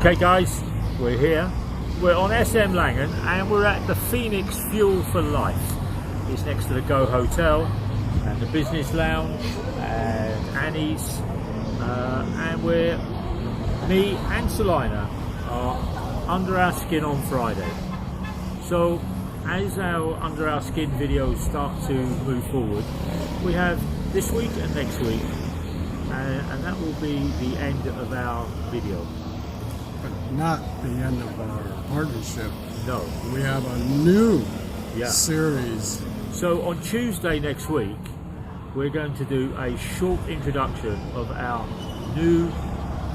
Okay guys, we're here. We're on SM Langen and we're at the Phoenix Fuel for Life. It's next to the Go Hotel and the Business Lounge and Annie's, and me and Selina are under our skin on Friday. So as our under our skin videos start to move forward, we have this week and next week, and that will be the end of our video. But not the end of our partnership. No. We have a new series. So on Tuesday next week, we're going to do a short introduction of our new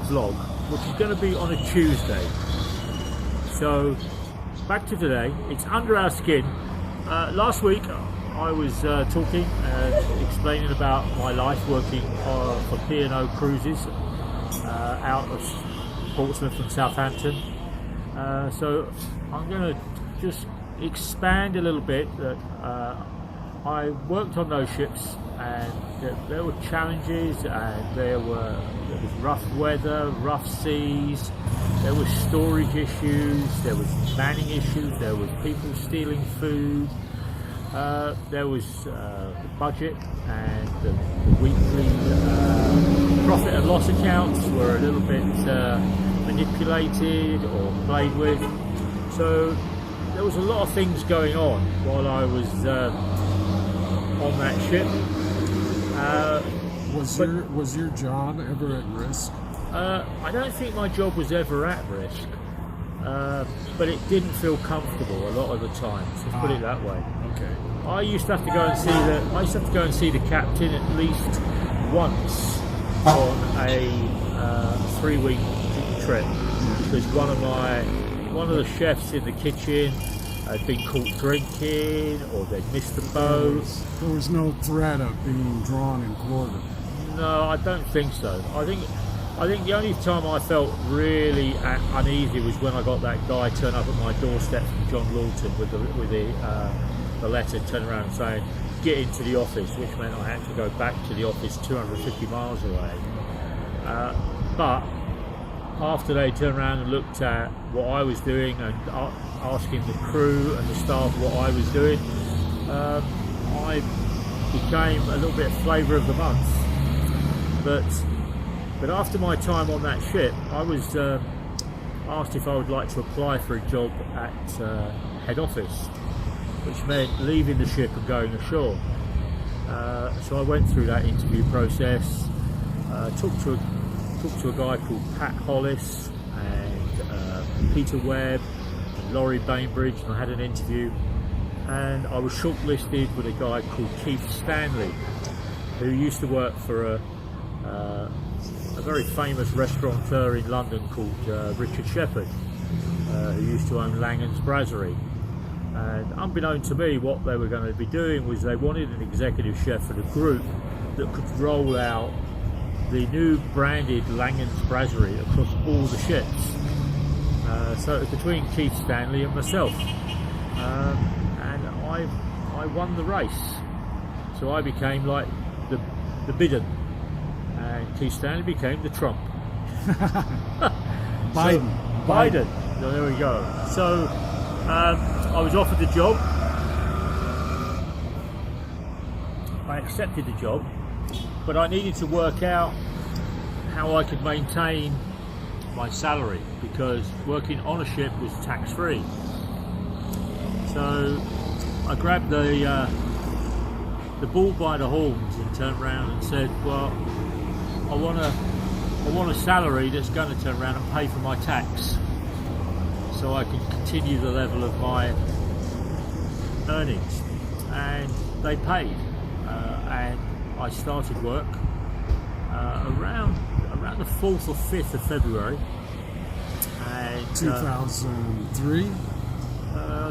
vlog, which is going to be on a Tuesday. So back to today, it's under our skin. Last week I was talking and explaining about my life working for P&O Cruises out of Portsmouth and Southampton. So I'm going to just expand a little bit that I worked on those ships, and there were challenges, and there was rough weather, rough seas, there was storage issues, there was manning issues, there was people stealing food, there was the budget, and the weekly profit and loss accounts were a little bit manipulated or played with. So there was a lot of things going on while I was on that ship. Was your job ever at risk? I don't think my job was ever at risk, but it didn't feel comfortable a lot of the time. So put it that way. Okay. I used to have to go and see the captain at least once on a 3-week trip, because one of the chefs in the kitchen had been caught drinking, or they'd missed the boat. There was no threat of being drawn and quartered. No, I don't think so. I think the only time I felt really uneasy was when I got that guy turn up at my doorstep from John Lawton with the letter, turn around and saying, "Get into the office," which meant I had to go back to the office 250 miles away. But after they turned around and looked at what I was doing and asking the crew and the staff what I was doing, I became a little bit of flavour of the month. But after my time on that ship, I was asked if I would like to apply for a job at head office, which meant leaving the ship and going ashore. So I went through that interview process, talked to a guy called Pat Hollis and Peter Webb and Laurie Bainbridge, and I had an interview, and I was shortlisted with a guy called Keith Stanley, who used to work for a very famous restaurateur in London called Richard Shepherd, who used to own Langen's Brasserie. And unbeknown to me, what they were going to be doing was they wanted an executive chef for the group that could roll out the new branded Langen's Brasserie across all the ships. So it was between Keith Stanley and myself, and I won the race. So I became like the bidden, and Keith Stanley became the Trump. Biden. So there we go. So I was offered the job. I accepted the job, but I needed to work out how I could maintain my salary, because working on a ship was tax-free. So I grabbed the bull by the horns and turned around and said, well, I want a salary that's going to turn around and pay for my tax, so I can continue the level of my earnings. And they paid, and I started work around the 4th or 5th of February. And 2003?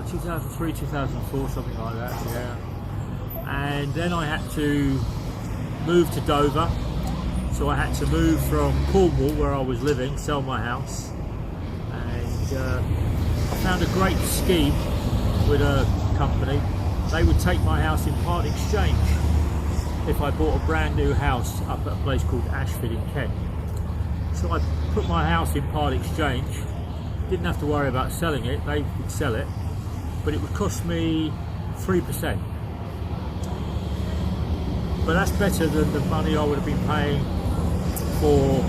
2003, 2004, something like that, yeah. And then I had to move to Dover, so I had to move from Cornwall, where I was living, sell my house, and I found a great scheme with a company. They would take my house in part exchange if I bought a brand new house up at a place called Ashford in Kent. So I put my house in part exchange. Didn't have to worry about selling it, they could sell it, but it would cost me 3%. But that's better than the money I would have been paying for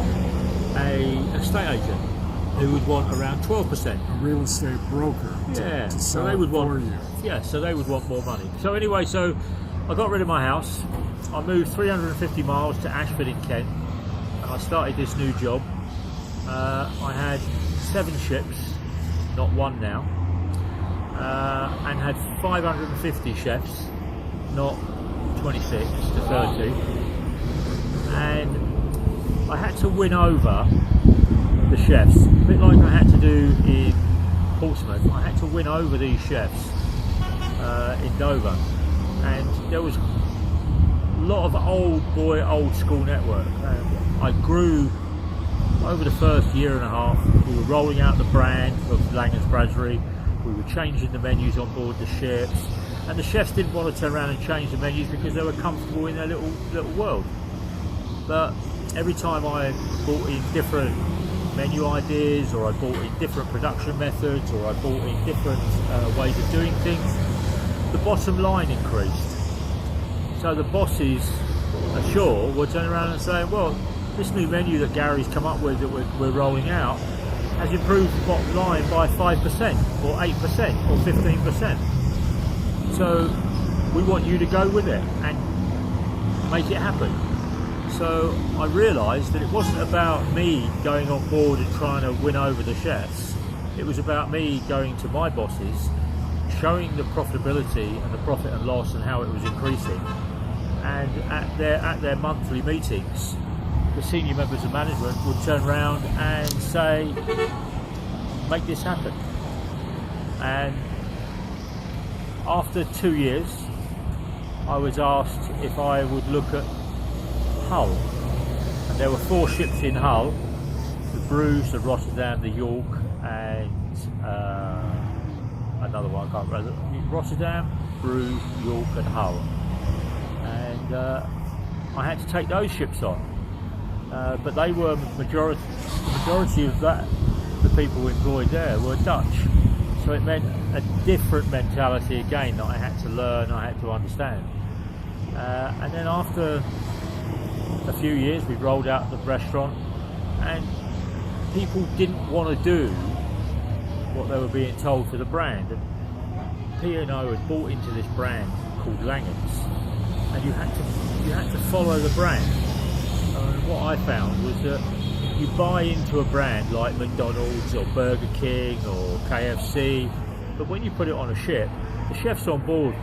an estate agent who would want around 12%. A real estate broker to So sell they would it for you. Yeah, so they would want more money. So anyway, so I got rid of my house. I moved 350 miles to Ashford in Kent, and I started this new job. I had 7 ships, not one now, and had 550 chefs, not 26 to 30, and I had to win over the chefs, a bit like I had to do in Portsmouth. I had to win over these chefs in Dover, and there was a lot of old school network. I grew over the first year and a half. We were rolling out the brand of Langhams Brasserie. We were changing the menus on board the ships, and the chefs didn't want to turn around and change the menus because they were comfortable in their little world. But every time I brought in different menu ideas, or I brought in different production methods, or I brought in different ways of doing things, the bottom line increased. So the bosses ashore were turning around and saying, well, this new menu that Gary's come up with that we're rolling out has improved the bottom line by 5% or 8% or 15%. So we want you to go with it and make it happen. So I realised that it wasn't about me going on board and trying to win over the chefs. It was about me going to my bosses, showing the profitability and the profit and loss and how it was increasing. And at their monthly meetings, the senior members of management would turn around and say, make this happen. And after 2 years, I was asked if I would look at Hull, and there were 4 ships in Hull: the Bruges, the Rotterdam, the York, and another one I can't remember. Rotterdam, Bruges, York, and Hull. And I had to take those ships on, but they were the majority of the people employed there were Dutch, so it meant a different mentality again that I had to learn, I had to understand. And then after a few years, we rolled out the restaurant, and people didn't want to do what they were being told for the brand. And P&O had bought into this brand called Langhams, and you had to follow the brand. And what I found was that you buy into a brand like McDonald's or Burger King or KFC, but when you put it on a ship, the chefs on board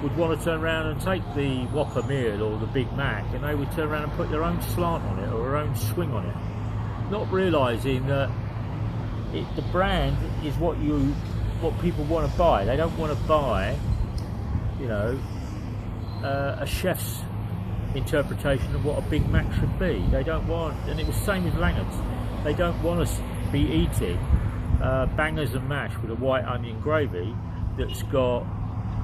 would want to turn around and take the Whopper meal or the Big Mac, and they would turn around and put their own slant on it or their own swing on it, not realising that the brand is what people want to buy. They don't want to buy, a chef's interpretation of what a Big Mac should be. They don't want, and it was the same with Langhams. They don't want us to be eating bangers and mash with a white onion gravy that's got,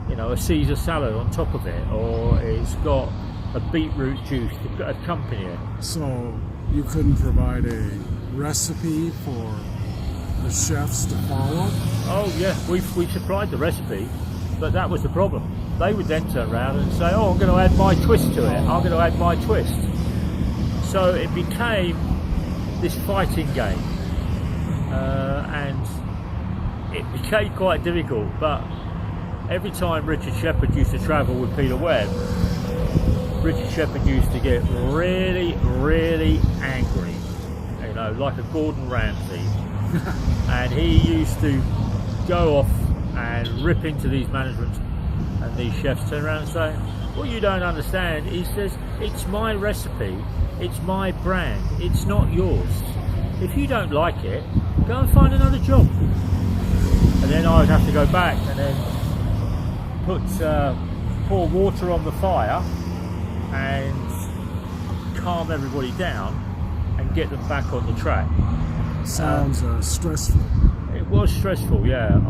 a Caesar salad on top of it, or it's got a beetroot juice to accompany it. So you couldn't provide a recipe for the chefs to follow? Oh yeah, we supplied the recipe, but that was the problem. They would then turn around and say, oh, I'm going to add my twist to it, I'm going to add my twist. So it became this fighting game, and it became quite difficult. But every time Richard Shepherd used to travel with Peter Webb, Richard Shepherd used to get really, really angry, like a Gordon Ramsay. And he used to go off and rip into these managements, and these chefs turn around and say, what you don't understand, he says, it's my recipe, it's my brand, it's not yours. If you don't like it, go and find another job. And then I would have to go back and then pour water on the fire and calm everybody down and get them back on the track. Sounds stressful. It was stressful, yeah. It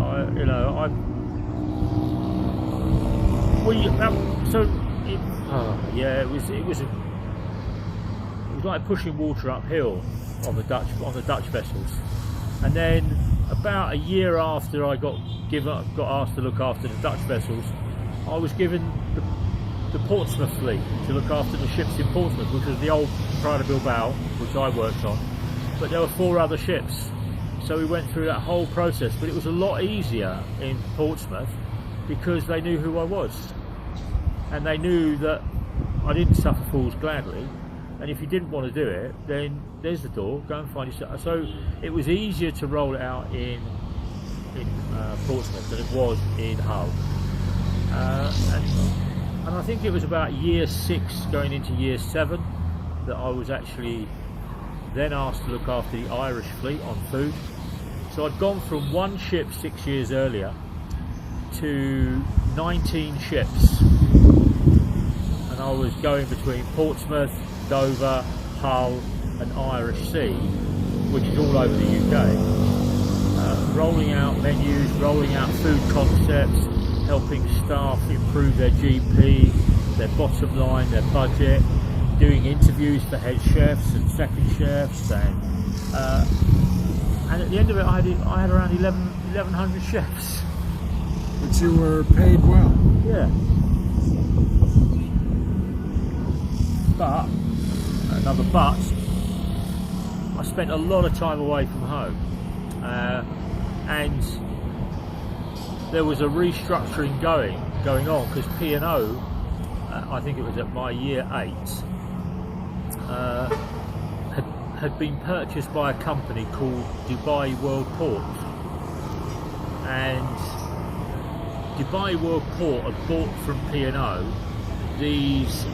was like pushing water uphill on the Dutch vessels. And then about a year after I got asked to look after the Dutch vessels, I was given the Portsmouth fleet to look after the ships in Portsmouth, which was the old Pride of Bilbao, which I worked on. But there were 4 other ships, so we went through that whole process. But it was a lot easier in Portsmouth because they knew who I was, and they knew that I didn't suffer fools gladly. And if you didn't want to do it, then there's the door, go and find yourself. So it was easier to roll it out in Portsmouth than it was in Hull. And I think it was about year 6 going into year 7 that I was actually then asked to look after the Irish fleet on food. So I'd gone from 1 ship 6 years earlier to 19 ships. And I was going between Portsmouth, Dover, Hull and Irish Sea, which is all over the UK, rolling out menus, rolling out food concepts, helping staff improve their GP, their bottom line, their budget, doing interviews for head chefs and second chefs, and at the end of it I had around 1,100 chefs. But you were paid well. Yeah. But another but, I spent a lot of time away from home, and there was a restructuring going on because P&O, I think it was at my year 8, had been purchased by a company called Dubai World Port, and Dubai World Port had bought from P&O these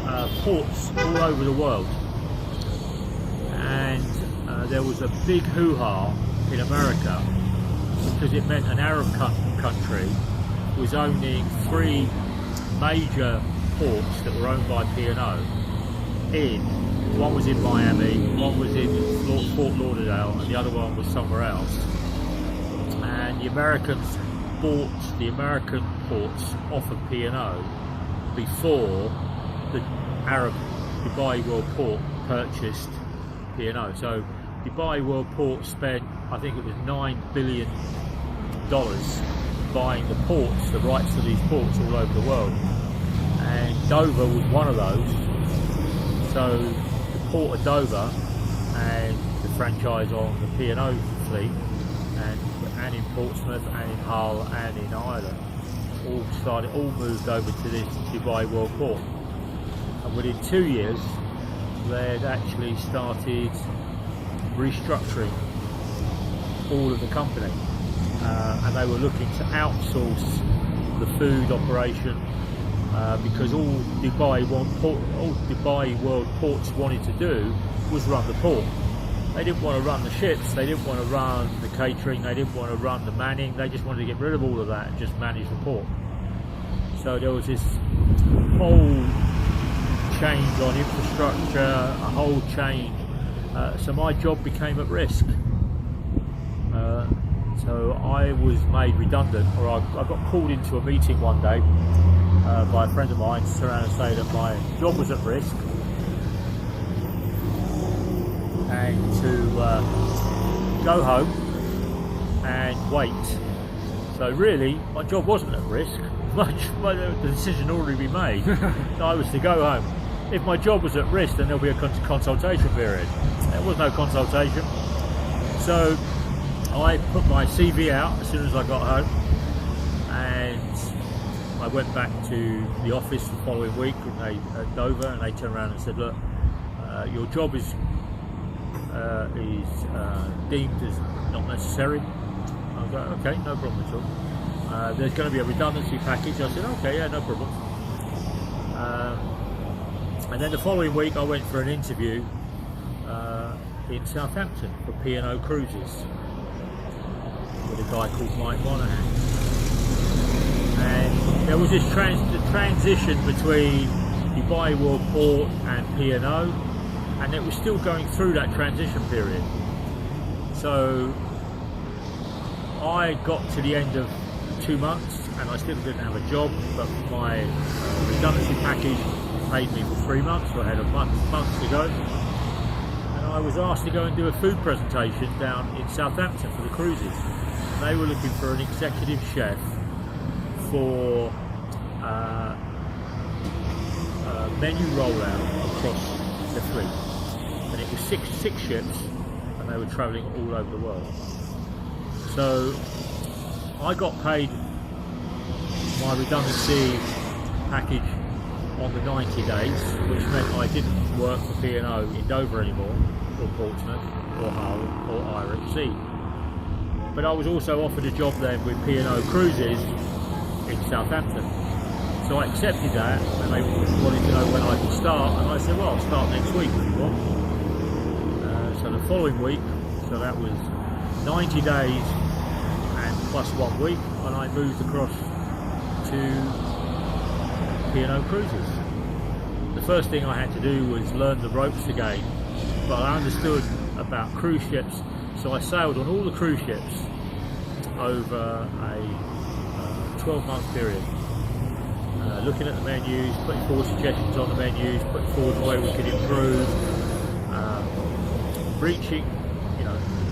ports all over the world, and there was a big hoo-ha in America because it meant an Arab country was owning 3 major ports that were owned by P&O. One was in Miami, one was in Fort Lauderdale, and the other one was somewhere else. And the Americans bought the American ports off of P&O before the Arab Dubai World Port purchased P&O. So Dubai World Port spent, I think it was $9 billion buying the ports, the rights to these ports all over the world. And Dover was one of those. So the Port of Dover and the franchise on the P&O fleet, and in Portsmouth and in Hull and in Ireland, all moved over to this Dubai World Port. And within 2 years they'd actually started restructuring all of the company, and they were looking to outsource the food operation, because all Dubai World Ports wanted to do was run the port. They didn't want to run the ships, they didn't want to run the catering, they didn't want to run the manning, they just wanted to get rid of all of that and just manage the port. So there was this whole change on infrastructure, a whole change. So my job became at risk. So I was made redundant, or I got called into a meeting one day by a friend of mine to turn around and say that my job was at risk, and to go home and wait. So really, my job wasn't at risk. The decision had already been made. So I was to go home. If my job was at risk, then there'll be a consultation period. There was no consultation. So I put my CV out as soon as I got home, and I went back to the office the following week at Dover, and they turned around and said, look, your job is deemed as not necessary. I was like, okay, no problem at all. There's going to be a redundancy package. I said, okay, yeah, no problem. And then the following week I went for an interview in Southampton for P&O Cruises with a guy called Mike Monaghan. And there was this transition between Dubai World Port and P&O, and it was still going through that transition period. So I got to the end of 2 months and I still didn't have a job, but my redundancy package paid me for 3 months, so I had a month to go. And I was asked to go and do a food presentation down in Southampton for the cruises. They were looking for an executive chef for menu rollout across the fleet, and it was six ships, and they were travelling all over the world. So I got paid my redundancy package on the 90 days, which meant I didn't work for P&O in Dover anymore, or Portsmouth, or Hull, or Ira at Sea. But I was also offered a job then with P&O Cruises in Southampton. So I accepted that, and they wanted to know when I could start, and I said, well, I'll start next week if you want. So the following week, so that was 90 days and plus 1 week, and I moved across to P&O Cruises. The first thing I had to do was learn the ropes again, but I understood about cruise ships, so I sailed on all the cruise ships over a 12-month period. Looking at the menus, putting forward suggestions on the menus, putting forward the way we could improve,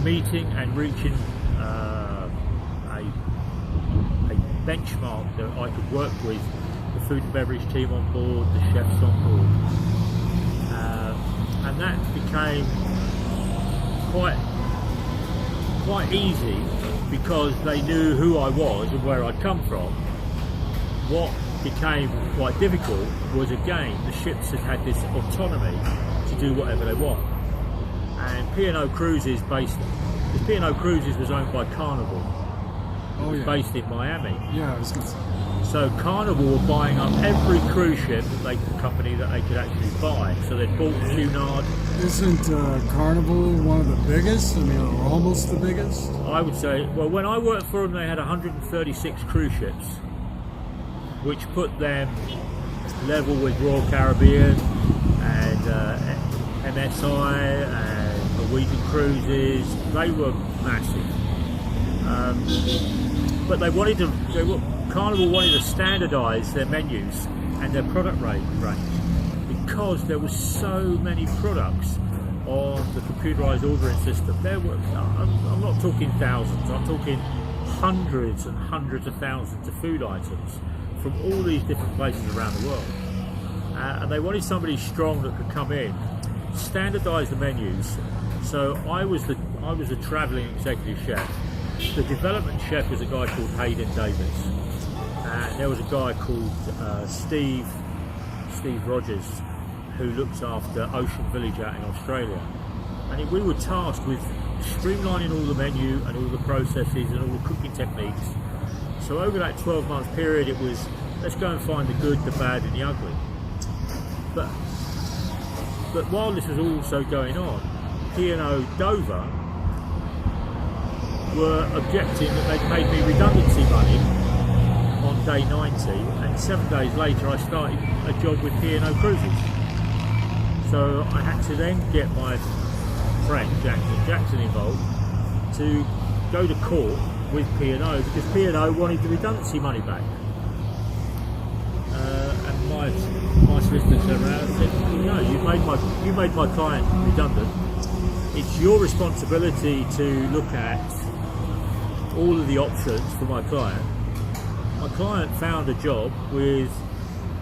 meeting and reaching a benchmark that I could work with the food and beverage team on board, the chefs on board, and that became quite easy because they knew who I was and where I'd come from. What became quite difficult was, again, the ships had this autonomy to do whatever they want. And P&O Cruises because P&O Cruises was owned by Carnival. It was based in Miami. Yeah, I was going to say. So Carnival were buying up every cruise ship company that they could actually buy. So they bought Cunard. Isn't Carnival one of the biggest? I mean, or almost the biggest? I would say, well, when I worked for them, they had 136 cruise ships, which put them level with Royal Caribbean and MSI and Norwegian Cruises. They were massive, but Carnival wanted to standardise their menus and their product range because there were so many products on the computerised ordering system. I'm not talking thousands, I'm talking hundreds and hundreds of thousands of food items from all these different places around the world, and they wanted somebody strong that could come in, standardise the menus. So I was the travelling executive chef. The development chef was a guy called Hayden Davis, and there was a guy called Steve Rogers, who looks after Ocean Village out in Australia, and we were tasked with streamlining all the menu and all the processes and all the cooking techniques. So over that 12-month period, it was, let's go and find the good, the bad and the ugly. But while this was also going on, P&O Dover were objecting that they'd paid me redundancy money on day 90, and 7 days later I started a job with P&O Cruises. So I had to then get my friend Jackson involved to go to court with P&O because P&O wanted the redundancy money back. And my solicitor turned around and said, no, you made my client redundant. It's your responsibility to look at all of the options for my client. My client found a job with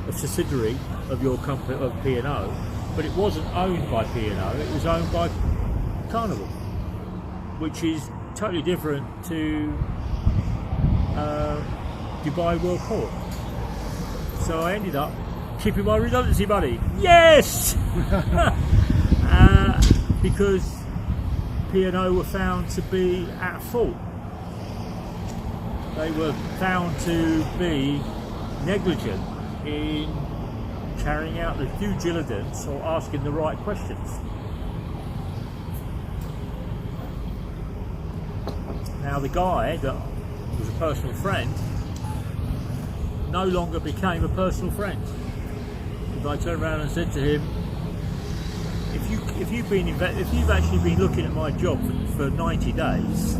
a subsidiary of your company, of P&O, but it wasn't owned by P&O, it was owned by Carnival, which is totally different to Dubai World Court. So I ended up keeping my redundancy money. Yes! Because P&O were found to be at fault. They were found to be negligent in carrying out the due diligence or asking the right questions. Now the guy that was a personal friend no longer became a personal friend. Because I turned around and said to him, if you've actually been looking at my job for 90 days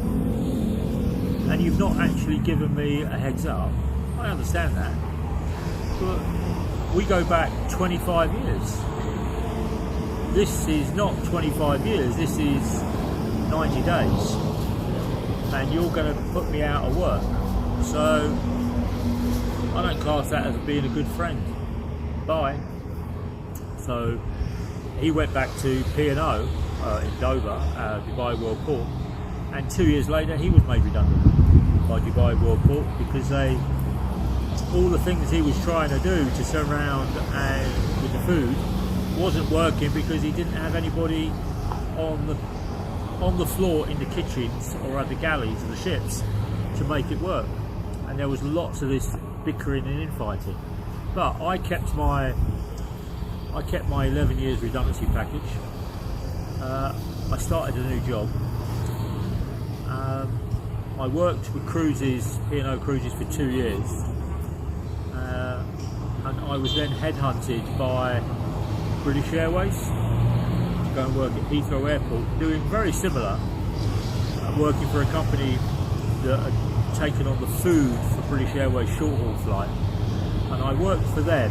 and you've not actually given me a heads up, I understand that, but we go back 25 years. this is not 25 years, this is 90 days, and you're going to put me out of work. So I don't class that as being a good friend. Bye. So he went back to P&O in Dover, Dubai World Port, and 2 years later he was made redundant by Dubai World Port because all the things he was trying to do to turn around and with the food wasn't working because he didn't have anybody on the floor in the kitchens or at the galleys of the ships to make it work. And there was lots of this bickering and infighting. But I kept my 11 years redundancy package. I started a new job. I worked with cruises, P&O Cruises, for 2 years. And I was then headhunted by British Airways to go and work at Heathrow Airport, doing very similar, working for a company that had taken on the food for British Airways short-haul flight. And I worked for them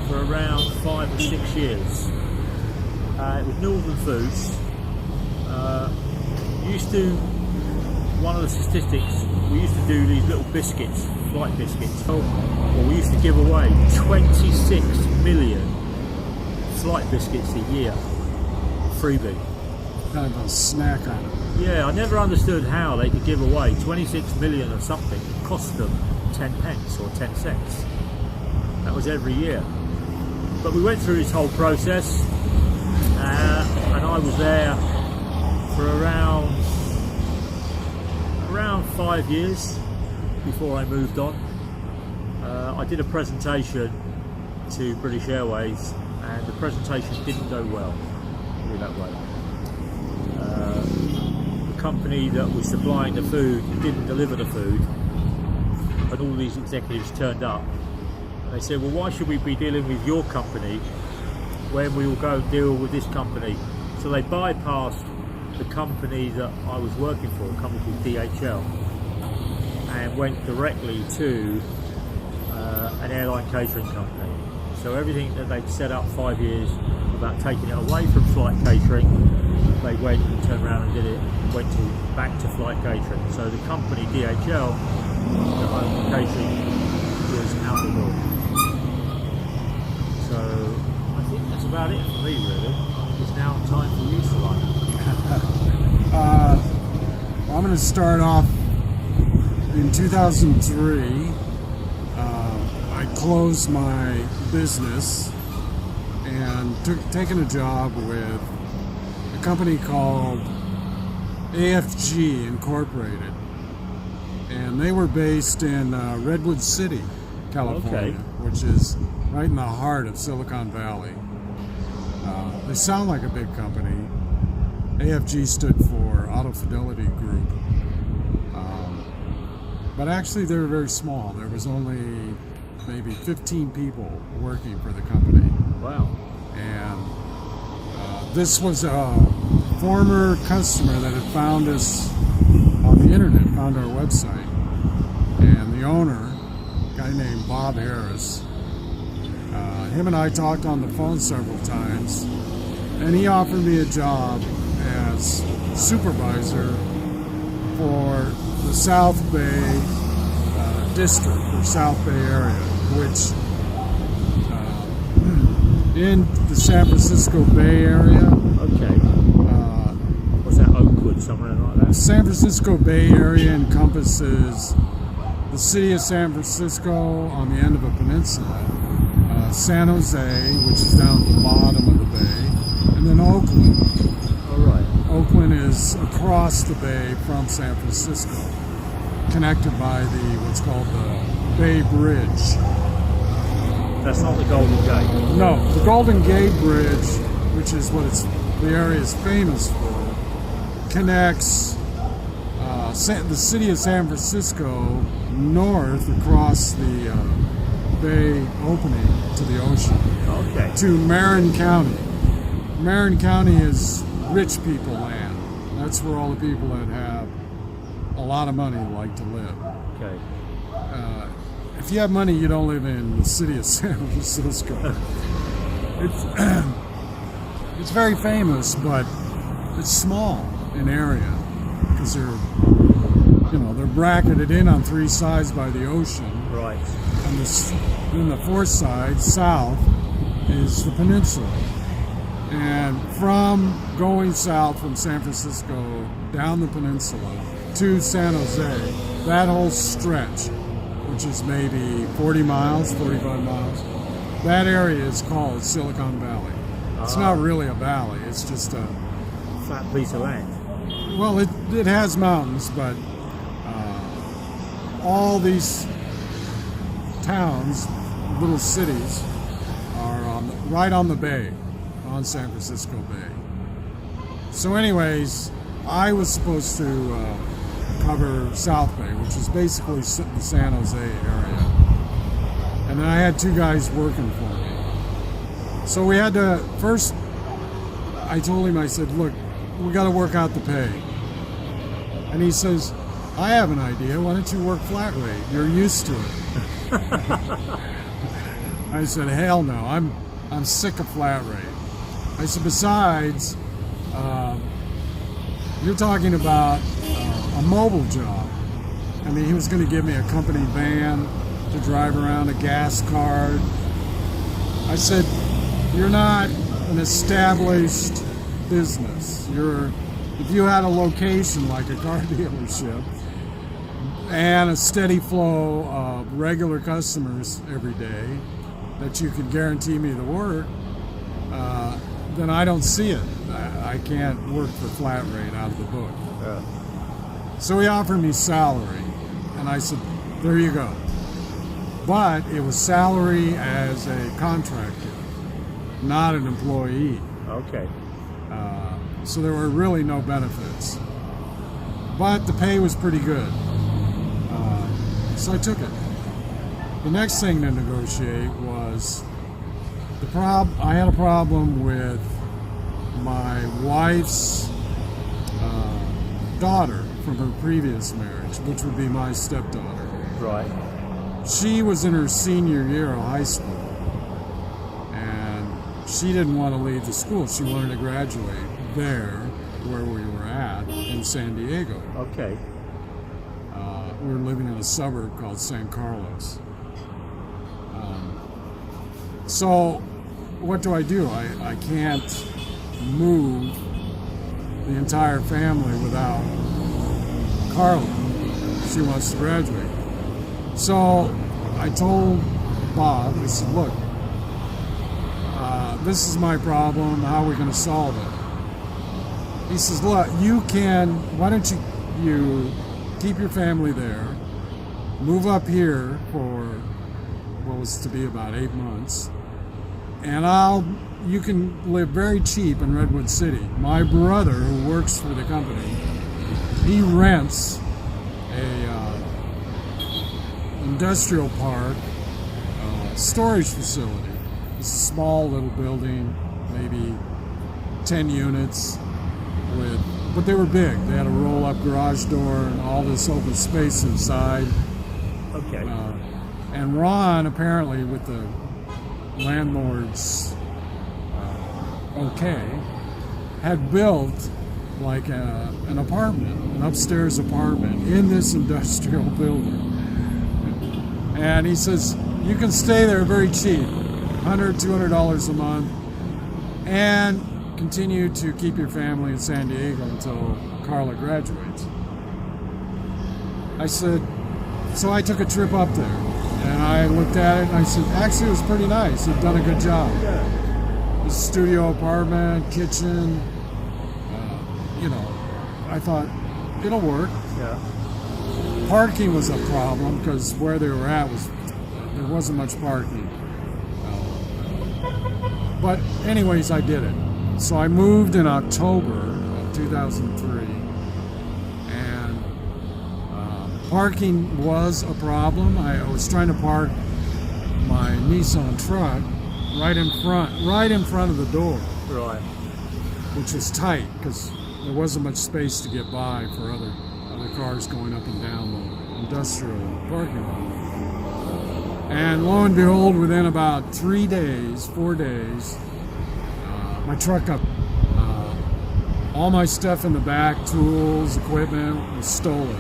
for around 5 or 6 years. It was Northern Foods. One of the statistics, we used to do these little biscuits, flight biscuits. Well, we used to give away 26 million flight biscuits a year, freebie. Kind of a snack item. Yeah, I never understood how they could give away 26 million of something that cost them 10 pence or 10 cents. That was every year. But we went through this whole process, and I was there for around 5 years before I moved on. I did a presentation to British Airways, and the presentation didn't go well, put it that way. The company that was supplying the food didn't deliver the food, and all these executives turned up. And they said, well, why should we be dealing with your company when we will go and deal with this company? So they bypassed the company that I was working for, a company called DHL, and went directly to an airline catering company. So everything that they'd set up 5 years about taking it away from flight catering, they went and turned around and did it, back to flight catering. So the company DHL that owned catering was out the door. So I think that's about it for me, really. It's now time for you to line up. I'm going to start off in 2003. I closed my business and taken a job with a company called AFG Incorporated, and they were based in Redwood City, California, which is right in the heart of Silicon Valley. They sound like a big company. AFG stood for Auto Fidelity Group, but actually they were very small. There was only maybe 15 people working for the company. Wow. And this was a former customer that had found us on the internet, found our website. And the owner, a guy named Bob Harris, him and I talked on the phone several times, and he offered me a job as supervisor for the South Bay district, or South Bay area, which in the San Francisco Bay Area. Okay. Was that Oakwood, somewhere like that? The San Francisco Bay Area encompasses the city of San Francisco on the end of a peninsula, San Jose, which is down at the bottom of the bay, and then Oakland. All right. Oakland is across the bay from San Francisco, connected by what's called the Bay Bridge. That's not the Golden Gate. No, the Golden Gate Bridge, which is what the area is famous for, connects the city of San Francisco north across the bay opening to the ocean. Okay. To Marin County. Marin County is rich people land. That's where all the people that have a lot of money like to live. Okay. If you have money, you don't live in the city of San Francisco. It's very famous, but it's small in area because they're bracketed in on three sides by the ocean. Right. And then the fourth side, south, is the peninsula. And from going south from San Francisco down the peninsula to San Jose, that whole stretch, which is maybe 40 miles, 45 miles, that area is called Silicon Valley. It's not really a valley, it's just a flat piece of land. Well, it has mountains, but all these towns, little cities, are right on the bay, on San Francisco Bay. So anyways, I was supposed to cover South Bay, which is basically the San Jose area. And then I had two guys working for me. So we had to, first, I told him, I said, look, we got to work out the pay. And he says, I have an idea. Why don't you work flat rate? You're used to it. I said, hell no. I'm sick of flat rate. I said, besides, you're talking about a mobile job. I mean, he was going to give me a company van to drive around, a gas card. I said, you're not an established business. If you had a location like a car dealership and a steady flow of regular customers every day that you could guarantee me the work, then I don't see it. I can't work for flat rate out of the book. Yeah. So he offered me salary, and I said, there you go. But it was salary as a contractor, not an employee. Okay. So there were really no benefits. But the pay was pretty good. So I took it. The next thing to negotiate was I had a problem with my wife's daughter from her previous marriage, which would be my stepdaughter. Right. She was in her senior year of high school, and she didn't want to leave the school. She wanted to graduate there where we were at in San Diego. Okay. We were living in a suburb called San Carlos. So what do? I can't move the entire family without Carla. She wants to graduate. So I told Bob, I said, look, this is my problem. How are we going to solve it? He says, look, why don't you keep your family there, move up here for what was to be about 8 months, and you can live very cheap in Redwood City. My brother, who works for the company, he rents a industrial park storage facility. It's a small little building, maybe 10 units, but they were big. They had a roll-up garage door and all this open space inside. Okay. And Ron, apparently, with the landlord's had built like an apartment, an upstairs apartment in this industrial building. And he says, you can stay there very cheap, $100, $200 a month, and continue to keep your family in San Diego until Carla graduates. I said, so I took a trip up there, and I looked at it, and I said, actually, it was pretty nice. They've done a good job. Yeah. The studio apartment, kitchen, I thought, it'll work. Yeah. Parking was a problem, because where they were at there wasn't much parking. But anyways, I did it. So I moved in October of 2003, and parking was a problem. I was trying to park my Nissan truck right in front of the door, Right. which was tight because there wasn't much space to get by for other cars going up and down the industrial parking lot. And lo and behold, within about 4 days, my truck up. All my stuff in the back, tools, equipment, was stolen.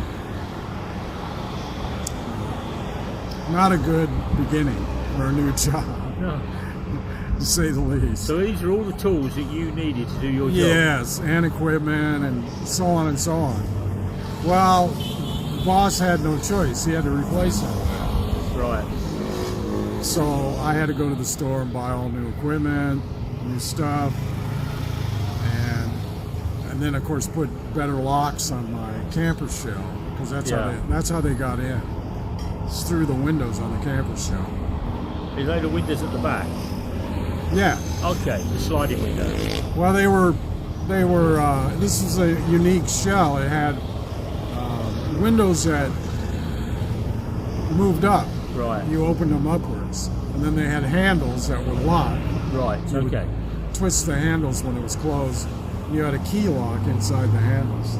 Not a good beginning for a new job, No. to say the least. So these are all the tools that you needed to do your job? Yes, and equipment and so on and so on. Well, the boss had no choice. He had to replace all that. Right. So I had to go to the store and buy all new equipment, new stuff, and then of course put better locks on my camper shell, because that's how they got in. It's through the windows on the camper shell. Is they the windows at the back? Yeah. Okay, the sliding windows. Well, they were. This is a unique shell. It had windows that moved up. Right. You opened them upwards, and then they had handles that were locked. Right. You would Okay. twist the handles when it was closed. You had a key lock inside the handles.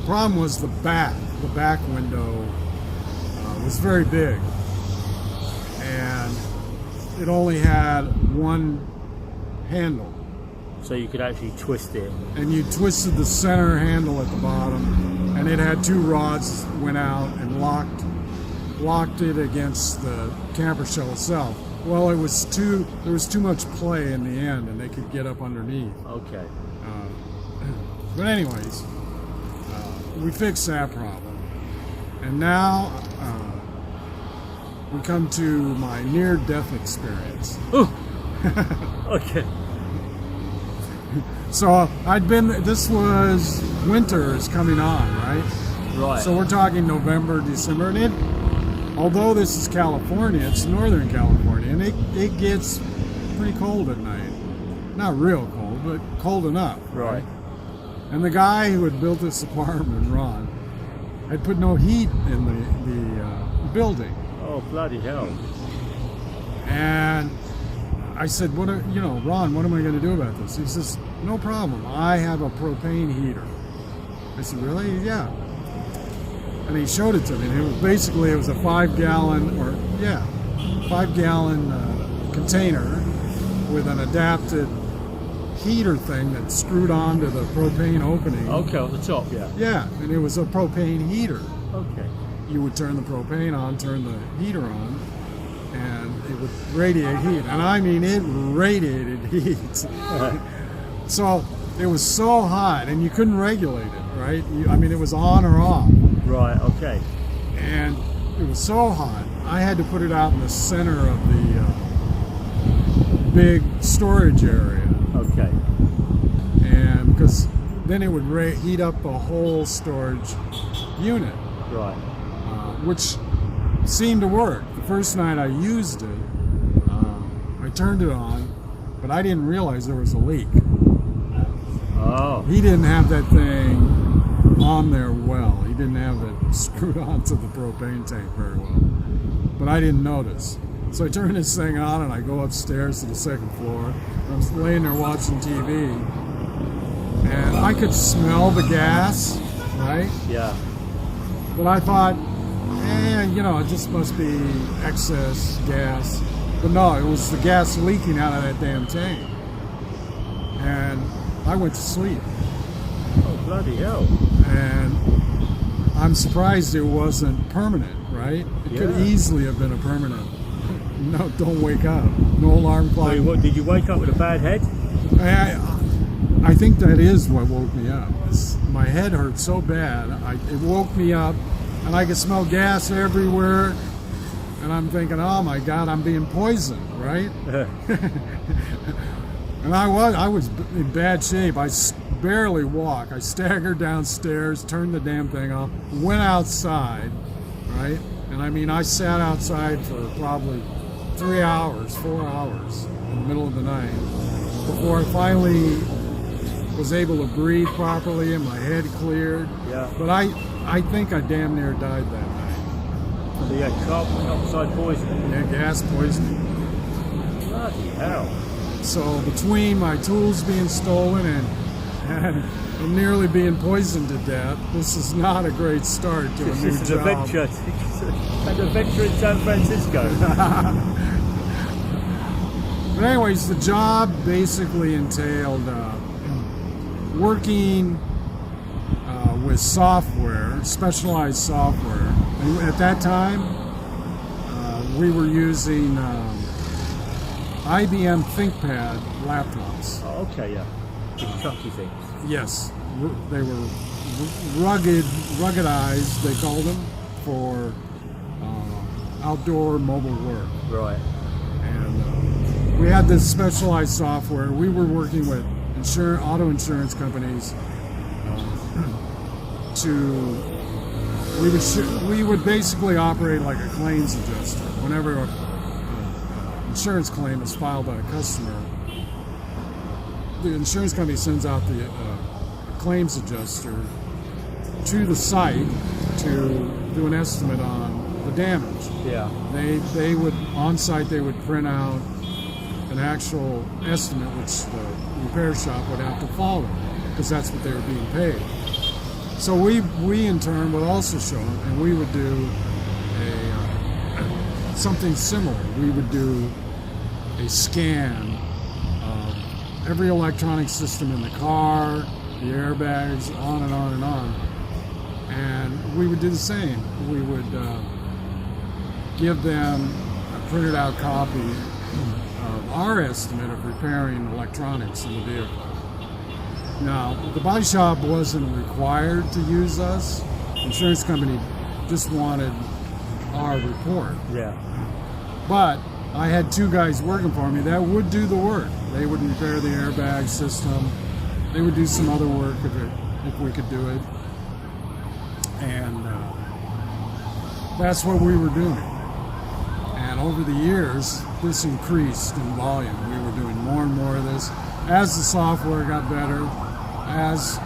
Problem was the back. The back window was very big, and it only had one handle. So you could actually twist it. And you twisted the center handle at the bottom, and it had two rods that went out and locked it against the camper shell itself. Well, there was too much play in the end, and they could get up underneath. Okay. But anyways, we fixed that problem, and now we come to my near-death experience. Oh. Okay. So this was winter is coming on, right? Right. So we're talking November, December, and although this is California, it's Northern California, and it gets pretty cold at night. Not real cold, but cold enough. Right. And the guy who had built this apartment, Ron, had put no heat in the building. Oh, bloody hell. And I said, Ron, what am I going to do about this? He says, no problem. I have a propane heater. I said, really? Yeah. And he showed it to me. And it was a 5-gallon container with an adapted heater thing that screwed onto the propane opening. Okay, on the top, yeah. Yeah, and it was a propane heater. Okay. You would turn the propane on, turn the heater on, and it would radiate heat. And I mean, it radiated heat. So it was so hot, and you couldn't regulate it, right? It was on or off. Right, okay. And it was so hot, I had to put it out in the center of the big storage area. Okay. And because then it would heat up the whole storage unit. Right. Which seemed to work. The first night I used it, I turned it on, but I didn't realize there was a leak. Oh. He didn't have that thing on there well. He didn't have it screwed onto the propane tank very well. But I didn't notice. So I turn this thing on and I go upstairs to the second floor. I'm laying there watching TV, and I could smell the gas, right? Yeah. But I thought, it just must be excess gas. But no, it was the gas leaking out of that damn tank. And I went to sleep. Oh, bloody hell. And I'm surprised it wasn't permanent, right? It could easily have been a permanent. No, don't wake up. No alarm clock. Wait, what, did you wake up with a bad head? I think that is what woke me up. My head hurt so bad. It woke me up, and I could smell gas everywhere. And I'm thinking, oh my God, I'm being poisoned, right? And I was in bad shape. I barely walk. I staggered downstairs, turned the damn thing off, went outside, right? And I sat outside for probably 3 hours, 4 hours in the middle of the night before I finally was able to breathe properly and my head cleared. Yeah. But I think I damn near died that night. So you had carbon monoxide poisoning? Yeah, gas poisoning. Bloody hell. So between my tools being stolen and nearly being poisoned to death, this is not a great start to a new This is job. an adventure in San Francisco. But anyways, the job basically entailed working with software, specialized software. And at that time, we were using IBM ThinkPad laptops. Oh, okay, yeah. Big chunky things. Yes, they were ruggedized, they called them, for outdoor mobile work. Right. And we had this specialized software. We were working with auto insurance companies we would basically operate like a claims adjuster. Whenever an insurance claim is filed by a customer, the insurance company sends out the claims adjuster to the site to do an estimate on the damage. Yeah. They would, on site, they would print out an actual estimate which the repair shop would have to follow, because that's what they were being paid. So we in turn would also show them, and we would do something similar. We would do a scan of every electronic system in the car, the airbags, on and on and on. And we would do the same. We would give them a printed out copy of our estimate of repairing electronics in the vehicle. Now, the body shop wasn't required to use us. The insurance company just wanted our report. Yeah. But I had two guys working for me that would do the work. They would repair the airbag system. They would do some other work if we could do it. And that's what we were doing. And over the years, this increased in volume. We were doing more and more of this. As the software got better, as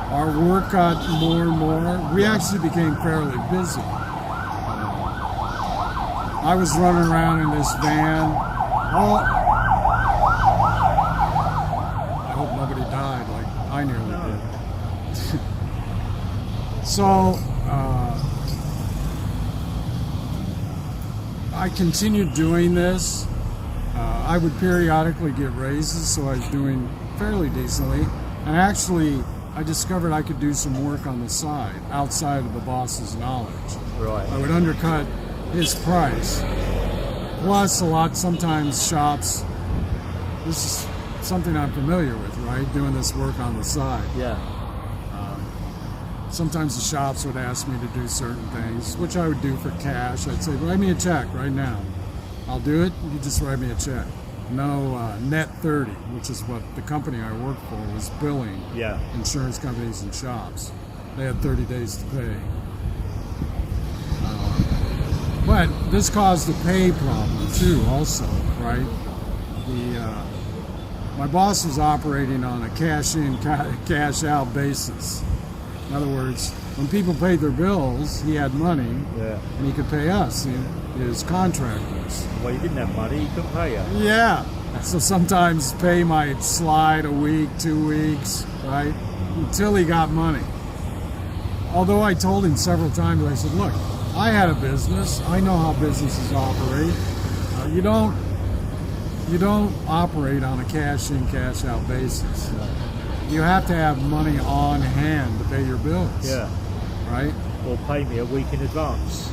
our work got more and more, we actually became fairly busy. I was running around in this van. I hope nobody died like I nearly did. So I continued doing this. I would periodically get raises, so I was doing fairly decently. And actually, I discovered I could do some work on the side, outside of the boss's knowledge. Right. I would undercut his price. Plus, sometimes shops, this is something I'm familiar with, right? Doing this work on the side. Yeah. Sometimes the shops would ask me to do certain things, which I would do for cash. I'd say, write me a check right now. I'll do it, you just write me a check. No net 30, which is what the company I worked for was billing insurance companies and shops. They had 30 days to pay. But this caused a pay problem too, also, right? My boss was operating on a cash-in, cash-out basis. In other words, when people paid their bills, he had money, and he could pay us, his contractors. Well, you didn't have money, he couldn't pay you. Yeah. So sometimes pay might slide a week, 2 weeks, right? Until he got money. Although I told him several times, I said, look, I had a business. I know how businesses operate. You don't operate on a cash-in, cash-out basis. You have to have money on hand to pay your bills. Yeah. Right? Or pay me a week in advance.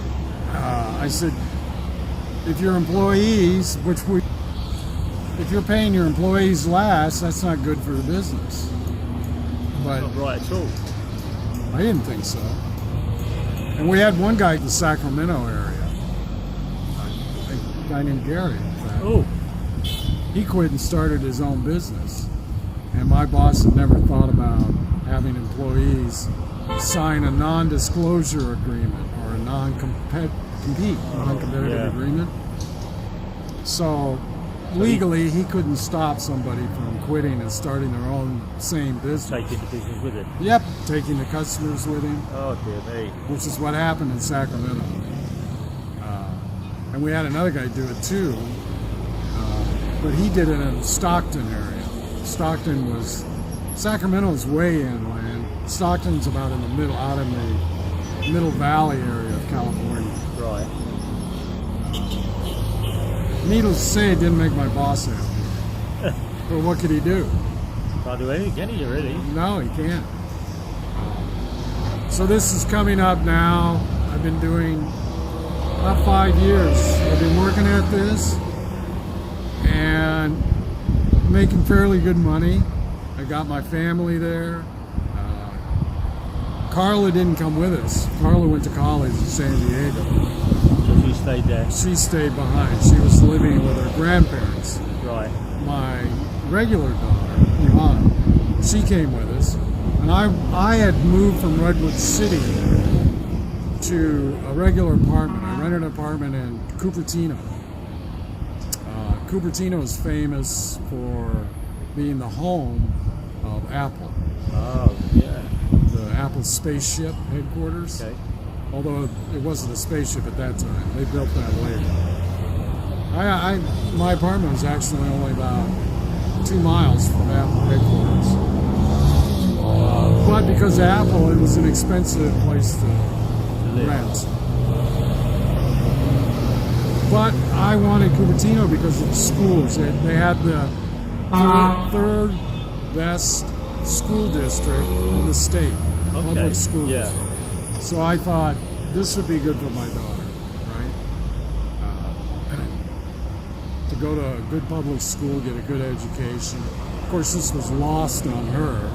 I said, if your employees, if you're paying your employees last, that's not good for the business. But not right at all. I didn't think so. And we had one guy in the Sacramento area, a guy named Garry, in fact. Oh. He quit and started his own business. And my boss had never thought about having employees sign a non-disclosure agreement or a non-competitive agreement. So legally, he couldn't stop somebody from quitting and starting their own same business. Taking the business with him. Yep, taking the customers with him. Oh dear me. Which is what happened in Sacramento. And we had another guy do it too, but he did it in the Stockton area. Sacramento's way inland. Stockton's about in the middle, out in the Middle Valley area of California. Right. Needless to say, it didn't make my boss happy. But what could he do? Can't do anything, can he, really? No, he can't. So this is coming up now. I've been doing about 5 years. I've been working at this and making fairly good money. I got my family there. Carla didn't come with us. Carla went to college in San Diego. So she stayed there? She stayed behind. She was living with her grandparents. Right. My regular daughter, Yvonne, she came with us. And I had moved from Redwood City to a regular apartment. I rented an apartment in Cupertino. Cupertino is famous for being the home of Apple. Oh, yeah. The Apple spaceship headquarters. Okay. Although it wasn't a spaceship at that time. They built that later. My apartment was actually only about 2 miles from Apple headquarters. But because of Apple, it was an expensive place to rent. But I wanted Cupertino because of the schools. They had the third best school district in the state, public schools. Yeah. So I thought this would be good for my daughter, right? To go to a good public school, get a good education. Of course, this was lost on her.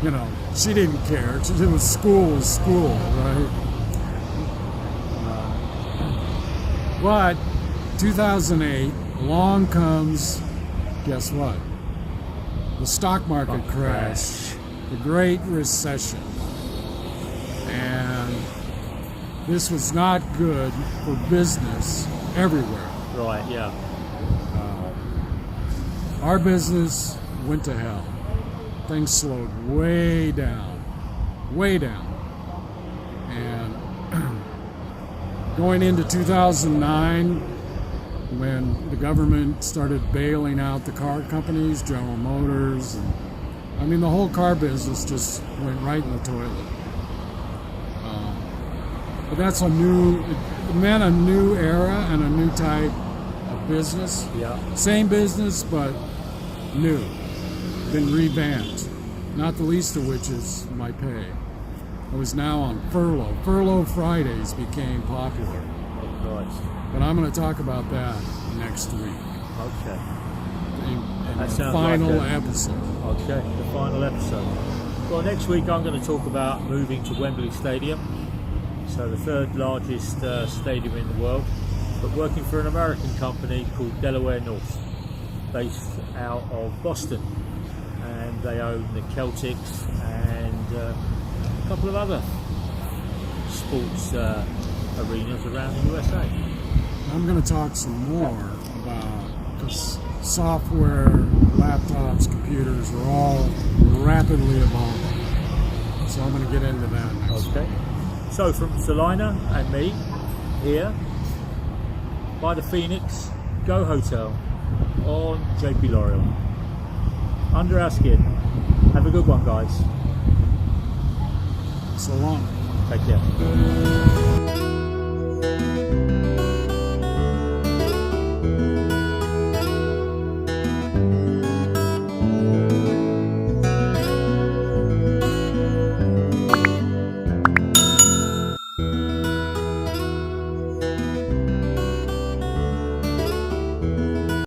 You know, she didn't care. School was school, right? But 2008, along comes, guess what? The stock market crash, the Great Recession. And this was not good for business everywhere. Right, yeah. Our business went to hell. Things slowed way down, way down. And going into 2009, when the government started bailing out the car companies, General Motors, and I mean the whole car business just went right in the toilet. But that's it meant a new era and a new type of business. Yeah. Same business, but new, been revamped. Not the least of which is my pay. I was now on furlough. Furlough Fridays became popular. Of course. But I'm going to talk about that next week. Okay. In That the sounds final like episode. Okay, the final episode. Well, next week I'm going to talk about moving to Wembley Stadium. So the third largest stadium in the world, but working for an American company called Delaware North, based out of Boston. And they own the Celtics and a couple of other sports arenas around the USA. I'm going to talk some more about this software, laptops, computers are all rapidly evolving. So I'm going to get into that next week. Okay. So from Salina and me here by the Phoenix Go Hotel on JP L'Oreal. Under our skin. Have a good one, guys. So long. Take care.